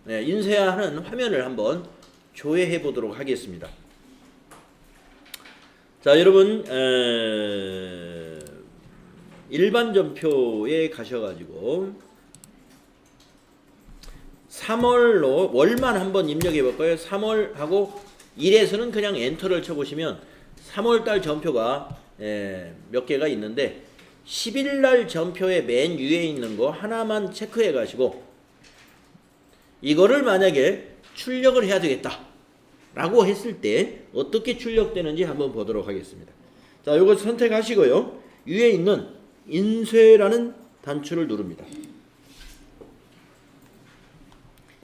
네, 인쇄하는 화면을 한번 조회해 보도록 하겠습니다. 자, 여러분 일반 전표에 가셔가지고 3월로 월만 한번 입력해 볼까요? 3월 하고 1에서는 그냥 엔터를 쳐보시면 3월달 전표가 몇 개가 있는데 10일날 전표의 맨 위에 있는 거 하나만 체크해 가시고 이거를 만약에 출력을 해야 되겠다 라고 했을 때 어떻게 출력되는지 한번 보도록 하겠습니다. 자, 요거 선택하시고요. 위에 있는 인쇄라는 단추를 누릅니다.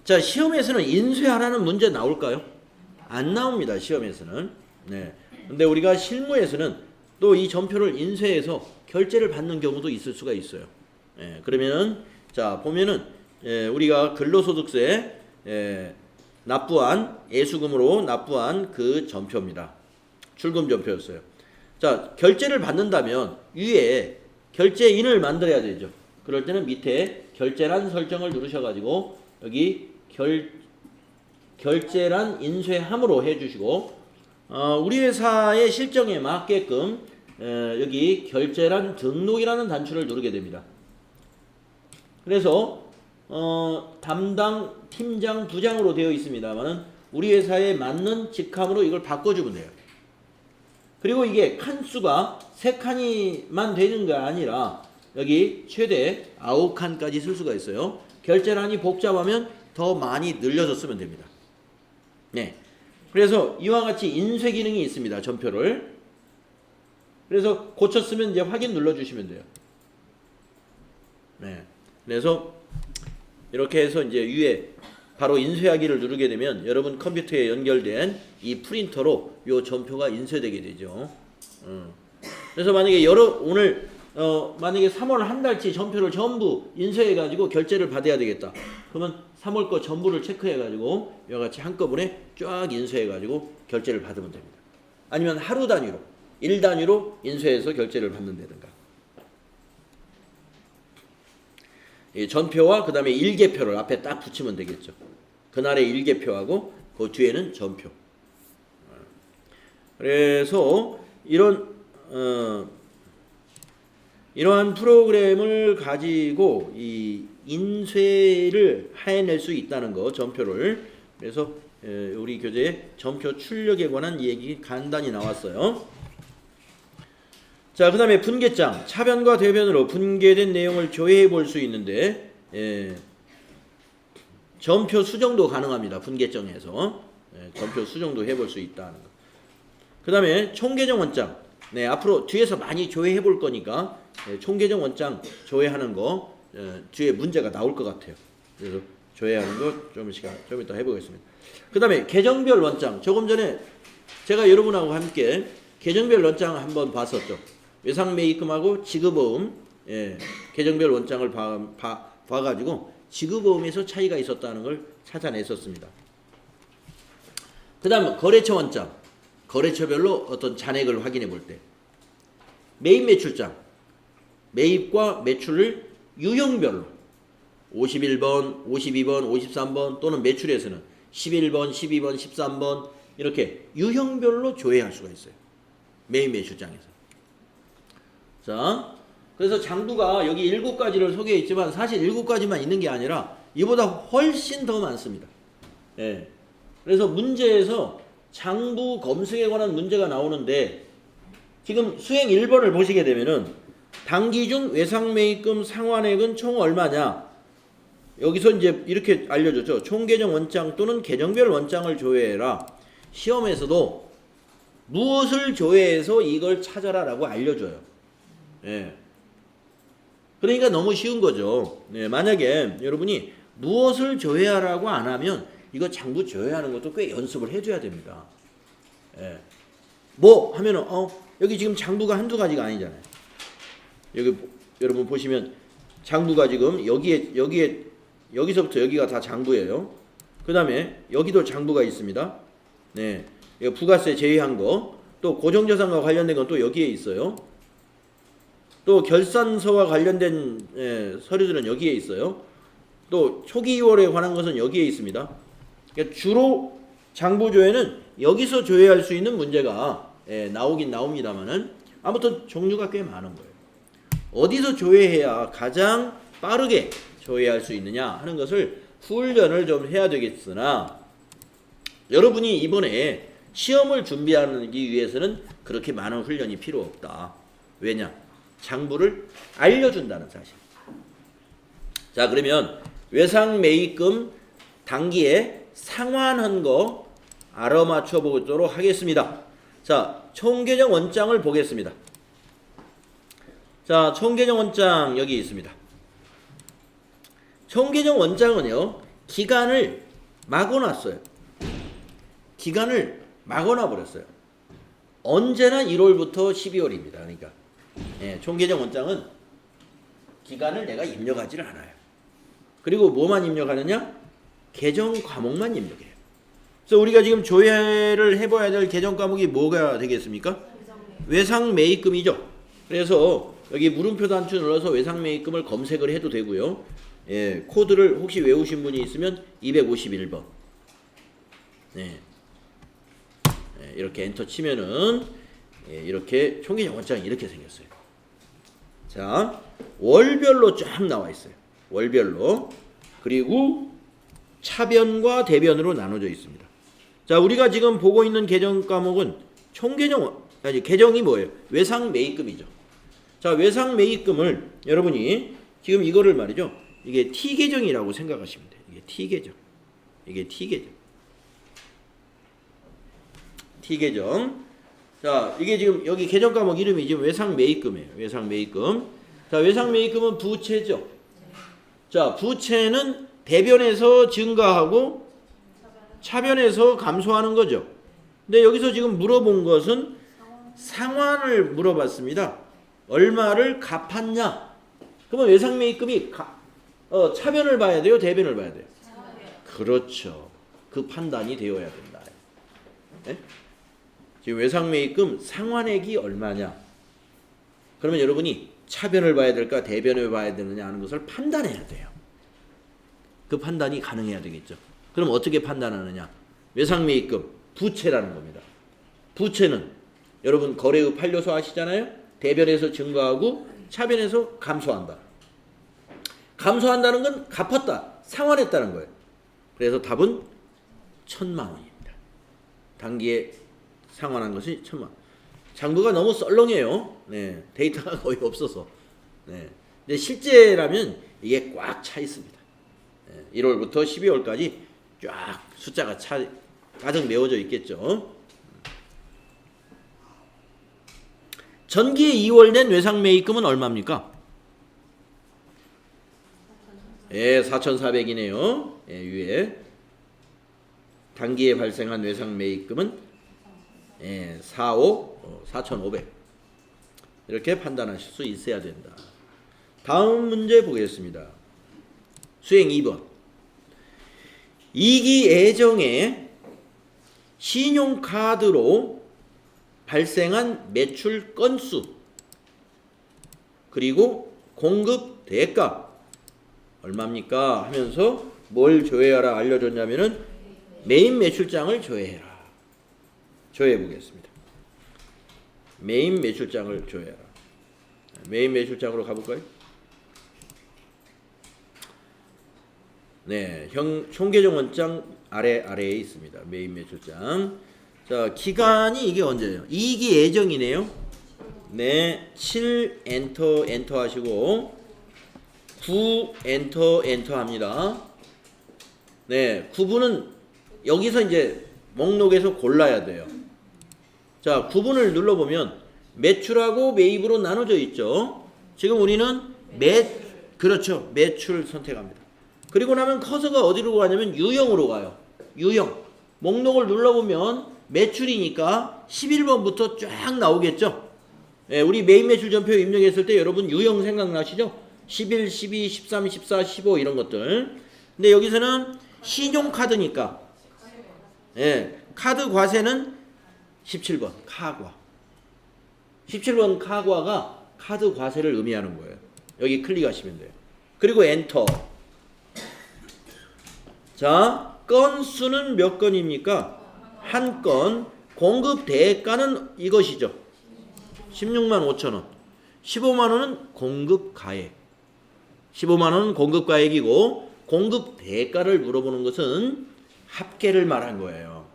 자, 시험에서는 인쇄하라는 문제 나올까요? 안 나옵니다. 시험에서는. 네. 근데 우리가 실무에서는 또 이 전표를 인쇄해서 결제를 받는 경우도 있을 수가 있어요. 예, 그러면은 자, 보면은 우리가 근로소득세 납부한 예수금으로 납부한 그 전표입니다. 출금 전표였어요. 자, 결제를 받는다면 위에 결제인을 만들어야 되죠. 그럴 때는 밑에 결제란 설정을 누르셔가지고 여기 결제란 인쇄함으로 해주시고 우리 회사의 실정에 맞게끔 여기 결제란 등록이라는 단추를 누르게 됩니다. 그래서 담당 팀장 부장으로 되어 있습니다만은 우리 회사에 맞는 직함으로 이걸 바꿔주면 돼요. 그리고 이게 칸수가 3칸이만 되는 게 아니라 여기 최대 9칸까지 쓸 수가 있어요. 결제란이 복잡하면 더 많이 늘려서 쓰면 됩니다. 네. 그래서 이와 같이 인쇄 기능이 있습니다. 전표를. 그래서 고쳤으면 이제 확인 눌러주시면 돼요. 네. 그래서 이렇게 해서 이제 위에 바로 인쇄하기를 누르게 되면 여러분 컴퓨터에 연결된 이 프린터로 요 전표가 인쇄되게 되죠. 그래서 만약에 오늘 만약에 3월 한 달치 전표를 전부 인쇄해 가지고 결제를 받아야 되겠다. 그러면 3월 거 전부를 체크해 가지고 이와 같이 한꺼번에 쫙 인쇄해 가지고 결제를 받으면 됩니다. 아니면 하루 단위로 일 단위로 인쇄해서 결제를 받는다든가. 이 전표와 그 다음에 일개표를 앞에 딱 붙이면 되겠죠. 그날의 일개표하고 그 뒤에는 전표. 그래서 이러한 프로그램을 가지고 이 인쇄를 해낼 수 있다는 거, 전표를. 그래서 우리 교재에 전표 출력에 관한 얘기 간단히 나왔어요. 자, 그 다음에 분계장, 차변과 대변으로 분계된 내용을 조회해 볼 수 있는데 전표 수정도 가능합니다. 분계정에서 전표 수정도 해볼 수 있다는 거. 그 다음에 총계정 원장, 네, 앞으로 뒤에서 많이 조회해 볼 거니까 총계정 원장 조회하는 거 뒤에 문제가 나올 것 같아요. 그래서 조회하는 거 좀 이따 해보겠습니다. 그 다음에 계정별 원장, 조금 전에 제가 여러분하고 함께 계정별 원장 한번 봤었죠. 외상매입금하고 지급어음, 계정별 원장을 봐가지고 지급어음에서 차이가 있었다는 걸 찾아냈었습니다. 그 다음 거래처 원장, 거래처별로 어떤 잔액을 확인해 볼 때 매입 매출장, 매입과 매출을 유형별로 51번, 52번, 53번 또는 매출에서는 11번, 12번, 13번 이렇게 유형별로 조회할 수가 있어요. 매입 매출장에서. 자, 그래서 장부가 여기 7가지를 소개했지만 사실 7가지만 있는 게 아니라 이보다 훨씬 더 많습니다. 예. 그래서 문제에서 장부 검색에 관한 문제가 나오는데 지금 수행 1번을 보시게 되면은 당기 중 외상매입금 상환액은 총 얼마냐? 여기서 이제 이렇게 알려줬죠. 총계정 원장 또는 계정별 원장을 조회해라. 시험에서도 무엇을 조회해서 이걸 찾아라 라고 알려줘요. 예. 그러니까 너무 쉬운 거죠. 네, 만약에 여러분이 무엇을 조회하라고 안 하면 이거 장부 조회하는 것도 꽤 연습을 해줘야 됩니다. 예. 뭐 하면은 여기 지금 장부가 한두 가지가 아니잖아요. 여기 여러분 보시면 장부가 지금 여기에 여기서부터 여기가 다 장부예요. 그 다음에 여기도 장부가 있습니다. 네, 이거 부가세 제외한 거, 또 고정자산과 관련된 건 또 여기에 있어요. 또 결산서와 관련된 서류들은 여기에 있어요. 또 초기 2월에 관한 것은 여기에 있습니다. 그러니까 주로 장부 조회는 여기서 조회할 수 있는 문제가 나오긴 나옵니다만은 아무튼 종류가 꽤 많은 거예요. 어디서 조회해야 가장 빠르게 조회할 수 있느냐 하는 것을 훈련을 좀 해야 되겠으나 여러분이 이번에 시험을 준비하기 위해서는 그렇게 많은 훈련이 필요 없다. 왜냐? 장부를 알려준다는 사실. 자, 그러면 외상매입금 단기에 상환한 거 알아맞혀 보도록 하겠습니다. 자, 총계정 원장을 보겠습니다. 자, 총계정 원장 여기 있습니다. 총계정 원장은요, 기간을 막아놨어요. 기간을 막아놔 버렸어요. 언제나 1월부터 12월입니다. 그러니까 총계정 원장은 기간을 내가 입력하지를 않아요. 그리고 뭐만 입력하느냐? 계정 과목만 입력해요. 그래서 우리가 지금 조회를 해봐야 될 계정 과목이 뭐가 되겠습니까? 외상매입금이죠. 그래서 여기 물음표 단추 눌러서 외상매입금을 검색을 해도 되고요. 코드를 혹시 외우신 분이 있으면 251번. 이렇게 엔터 치면은 이렇게 총계정 원장이 이렇게 생겼어요. 자, 월별로 쫙 나와 있어요. 월별로. 그리고 차변과 대변으로 나눠져 있습니다. 자, 우리가 지금 보고 있는 계정 과목은 계정이 뭐예요? 외상매입금이죠. 자, 외상매입금을 여러분이 지금 이거를 말이죠. 이게 T계정이라고 생각하시면 돼요. 이게 T계정. 이게 T계정. T계정. 자, 이게 지금 여기 계정 과목 이름이 지금 외상매입금이에요. 외상매입금. 자, 외상매입금은 부채죠. 자, 부채는 대변에서 증가하고 차변에서 감소하는 거죠. 근데 여기서 지금 물어본 것은 상환을 물어봤습니다. 얼마를 갚았냐? 그러면 외상매입금이 차변을 봐야 돼요? 대변을 봐야 돼요? 그렇죠. 그 판단이 되어야 된다. 네? 지금 외상매입금 상환액이 얼마냐? 그러면 여러분이 차변을 봐야 될까 대변을 봐야 되느냐 하는 것을 판단해야 돼요. 그 판단이 가능해야 되겠죠. 그럼 어떻게 판단하느냐? 외상매입금 부채라는 겁니다. 부채는 여러분 거래의 판료소 아시잖아요? 대변에서 증가하고 차변에서 감소한다. 감소한다는 건 갚았다, 상환했다는 거예요. 그래서 답은 1,000만 원입니다. 단기에 상환한 것이 1,000만 원. 장부가 너무 썰렁해요. 데이터가 거의 없어서. 근데 실제라면 이게 꽉 차 있습니다. 1월부터 12월까지 쫙 숫자가 가득 메워져 있겠죠. 전기에 2월 낸 외상매입금은 얼마입니까? 4,400이네요. 위에 단기에 발생한 외상매입금은 4,500 이렇게 판단하실 수 있어야 된다. 다음 문제 보겠습니다. 수행 2번. 이기 예정에 신용카드로 발생한 매출 건수 그리고 공급 대가 얼마입니까? 하면서 뭘 조회하라 알려줬냐면은 메인 매출장을 조회해라. 조회해 보겠습니다. 메인 매출장을 조회하라. 메인 매출장으로 가볼까요? 총계정 원장 아래에 있습니다. 메인 매출장. 자, 기간이 이게 언제예요? 이익이 예정이네요. 7 엔터 하시고 9 엔터 합니다. 9분은 여기서 이제 목록에서 골라야 돼요. 자, 9분을 눌러보면 매출하고 매입으로 나눠져 있죠. 지금 우리는 그렇죠. 매출 선택합니다. 그리고 나면 커서가 어디로 가냐면 유형으로 가요. 유형. 목록을 눌러보면 매출이니까 11번부터 쫙 나오겠죠. 예, 우리 메인 매출 전표 입력했을 때 여러분 유형 생각나시죠? 11, 12, 13, 14, 15 이런 것들. 근데 여기서는 신용카드니까 예, 카드 과세는 17번 카과. 17번 카과가 카드 과세를 의미하는 거예요. 여기 클릭하시면 돼요. 그리고 엔터. 자, 건수는 몇 건입니까? 한 건. 공급 대가는 이것이죠. 16만 5천 원. 15만 원은 공급 가액. 15만 원은 공급 가액이고 공급 대가를 물어보는 것은 합계를 말한 거예요.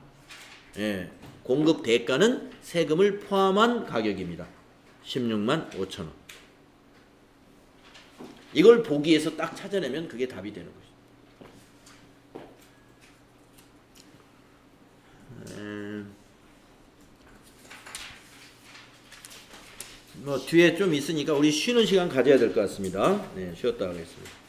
예, 공급 대가는 세금을 포함한 가격입니다. 16만 5천 원. 이걸 보기에서 딱 찾아내면 그게 답이 되는 것이죠. 뭐 뒤에 좀 있으니까 우리 쉬는 시간 가져야 될 것 같습니다. 네, 쉬었다 하겠습니다.